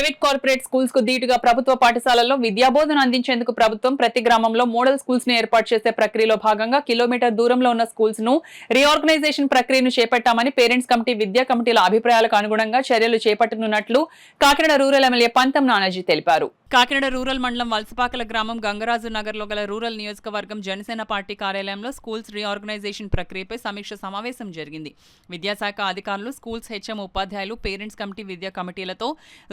Private corporate schools కు ధీటుగా ప్రభుత్వ పాఠశాలల్లో విద్యాబోధన అందించేందుకు ప్రభుత్వం ప్రతి గ్రామంలో మోడల్ స్కూల్స్ ను ఏర్పాటు చేసే ప్రక్రియలో భాగంగా కిలోమీటర్ దూరంలో ఉన్న స్కూల్స్ ను రీఆర్గనైజేషన్ ప్రక్రియను చేపట్టామని పేరెంట్స్ కమిటీ విద్యా కమిటీల అభిప్రాయాలకు అనుగుణంగా చర్యలు చేపట్టనున్నట్లు కాకినాడ రూరల్ ఎమ్మెల్యే పంతం నానాజీ తెలిపారు. కాకినాడ రూరల్ మండలం వలసపాకల గ్రామం గంగరాజు నగర్ లో గల రూరల్ నియోజకవర్గం జనసేన పార్టీ కార్యాలయంలో స్కూల్స్ రీఆర్గనైజేషన్ ప్రక్రియపై సమీక్ష సమావేశం జరిగింది. విద్యాశాఖ అధికారులు, స్కూల్స్ హెచ్ఎం ఉపాధ్యాయులు, పేరెంట్స్ కమిటీ విద్యా కమిటీలతో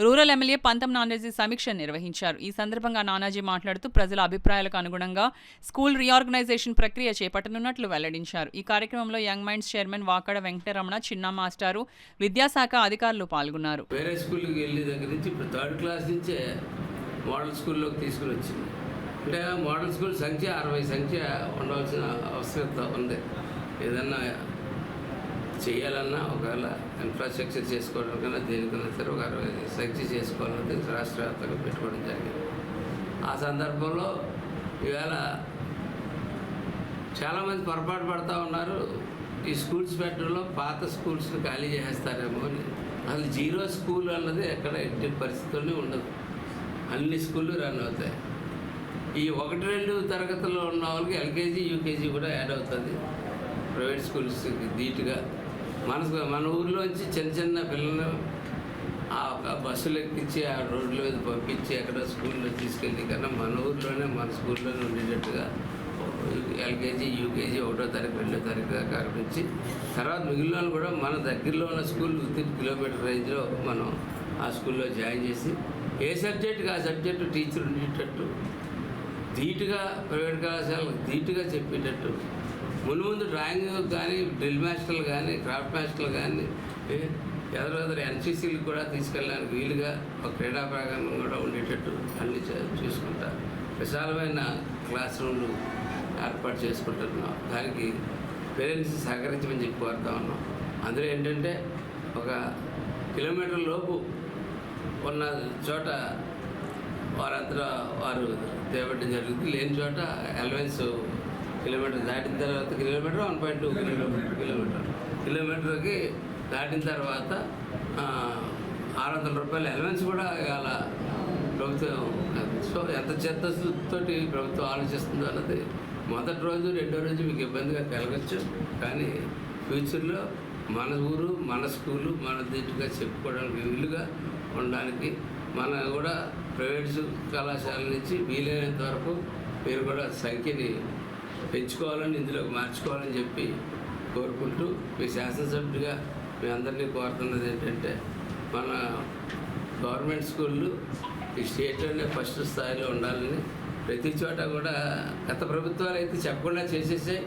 రూరల్ ఎమ్మెల్యే పంతం నానాజీ సమీక్ష నిర్వహించారు. ఈ సందర్భంగా నానాజీ మాట్లాడుతూ ప్రజల అభిప్రాయాలకు అనుగుణంగా స్కూల్ రీఆర్గనైజేషన్ ప్రక్రియ చేపట్టనున్నట్లు వెల్లడించారు. ఈ కార్యక్రమంలో young minds chairman Vakada Venkataramana, చిన్న మాస్టారు, విద్యాశాఖ అధికారులు పాల్గొన్నారు. మోడల్ స్కూల్లోకి తీసుకుని వచ్చింది. అంటే మోడల్ స్కూల్ సంఖ్య 60 సంఖ్య ఉండవలసిన అవసరత ఉంది. ఏదన్నా చేయాలన్నా ఒకవేళ ఇన్ఫ్రాస్ట్రక్చర్ చేసుకోవడానికన్నా దేనికన్నా సరే ఒక 60 సంఖ్య చేసుకోవాలన్నది రాష్ట్ర వ్యాప్తంగా పెట్టుకోవడం జరిగింది. ఆ సందర్భంలో ఈవేళ చాలామంది పొరపాటు పడుతూ ఉన్నారు. ఈ స్కూల్స్ పెట్టడంలో పాత స్కూల్స్ని ఖాళీ చేసేస్తారేమో అని. అసలు జీరో స్కూల్ అన్నది ఎక్కడ ఎట్టి పరిస్థితుల్లోనే ఉండదు. అన్ని స్కూళ్ళు రన్ అవుతాయి. ఈ 1-2 తరగతుల్లో ఉన్న వాళ్ళకి ఎల్కేజీ, యూకేజీ కూడా యాడ్ అవుతుంది. ప్రైవేట్ స్కూల్స్కి ధీటుగా మన ఊర్లోంచి చిన్న చిన్న పిల్లలు ఆ బస్సులు ఎక్కించి ఆ రోడ్ల మీద పంపించి ఎక్కడ స్కూల్లో తీసుకెళ్ళి కన్నా మన ఊర్లోనే మన స్కూల్లోనే ఉండేటట్టుగా ఎల్కేజీ, యూకేజీ 1వ తారీఖు 2వ తారీఖు దాకా నుంచి తర్వాత మిగిలిన వాళ్ళు కూడా మన దగ్గరలో ఉన్న స్కూల్ 3 కిలోమీటర్ రేంజ్లో మనం ఆ స్కూల్లో జాయిన్ చేసి ఏ సబ్జెక్టుకి ఆ సబ్జెక్టు టీచర్ ఉండేటట్టు ధీటుగా ప్రైవేట్ కళాశాలకు ధీటుగా చెప్పేటట్టు ముందు డ్రాయింగ్ కానీ, డ్రిల్ మాస్టర్లు కానీ, క్రాఫ్ట్ మాస్టర్లు కానీ ఎదురు ఎన్సీసీలకు కూడా తీసుకెళ్ళడానికి వీలుగా ఒక క్రీడా ప్రాంగణం కూడా ఉండేటట్టు అన్ని చూసుకుంటారు. విశాలమైన క్లాస్ రూమ్లు ఏర్పాటు చేసుకుంటున్నాం. దానికి పేరెంట్స్ సహకరించమని చెప్పి కోరుతా ఉన్నాం. అందులో ఏంటంటే 1 కిలోమీటర్ లోపు ఉన్న చోట వారంతా వారు తేవడం జరుగుతుంది. లేని చోట అలవెన్స్ కిలోమీటర్ దాటిన తర్వాత కిలోమీటర్ 1.2 కిలోమీటర్కి దాటిన తర్వాత 600 రూపాయల అలవెన్స్ కూడా ఇవాళ ప్రభుత్వం. సో ఎంత చిత్తశుద్ధితోటి ప్రభుత్వం ఆలోచిస్తుందో అన్నది మొదటి రోజు 2వ రోజు మీకు ఇబ్బందిగా కలగచ్చు. కానీ ఫ్యూచర్లో మన ఊరు, మన స్కూలు మన ధీటుగా చెప్పుకోవడానికి వీలుగా ఉండడానికి మన కూడా ప్రైవేట్ కళాశాల నుంచి వీలైనంత వరకు మీరు కూడా సంఖ్యని పెంచుకోవాలని, ఇందులోకి మార్చుకోవాలని చెప్పి కోరుకుంటూ మీ శాసనసభ్యుడిగా మీ అందరినీ కోరుతున్నది ఏంటంటే మన గవర్నమెంట్ స్కూళ్ళు ఈ స్టేట్లోనే ఫస్ట్ స్థాయిలో ఉండాలని ప్రతి చోట కూడా గత ప్రభుత్వాలు అయితే చెప్పకుండా చేసేసే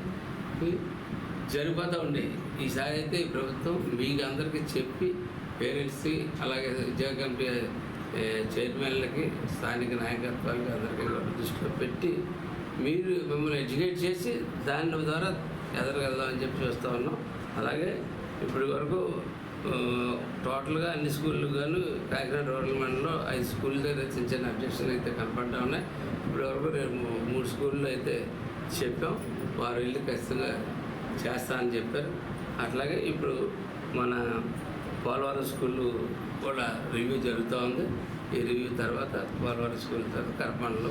జరిగిపోతూ ఉండేవి. ఈసారి అయితే ఈ ప్రభుత్వం మీకు అందరికీ చెప్పి పేరెంట్స్కి అలాగే విద్యా కమిటీ చైర్మన్లకి, స్థానిక నాయకత్వాలకి అందరికీ దృష్టిలో పెట్టి మిమ్మల్ని ఎడ్యుకేట్ చేసి దాని ద్వారా ఎదరగలదామని చెప్పి చూస్తూ ఉన్నాం. అలాగే ఇప్పటి వరకు టోటల్గా అన్ని స్కూళ్ళు గాను కాకినాడ రూరల్ మండలంలో 5 స్కూళ్ళ దగ్గర చిన్న చిన్న అబ్జెక్షన్లు అయితే కనపడతా ఉన్నాయి. ఇప్పటి వరకు 3 స్కూళ్ళు అయితే చెప్పాం. వారు వెళ్ళి ఖచ్చితంగా చేస్తా అని చెప్పారు. అట్లాగే ఇప్పుడు మన పోలవరం స్కూళ్ళు కూడా రివ్యూ జరుగుతూ ఉంది. ఈ రివ్యూ తర్వాత పోలవరం స్కూల్ తర్వాత కరపాండలో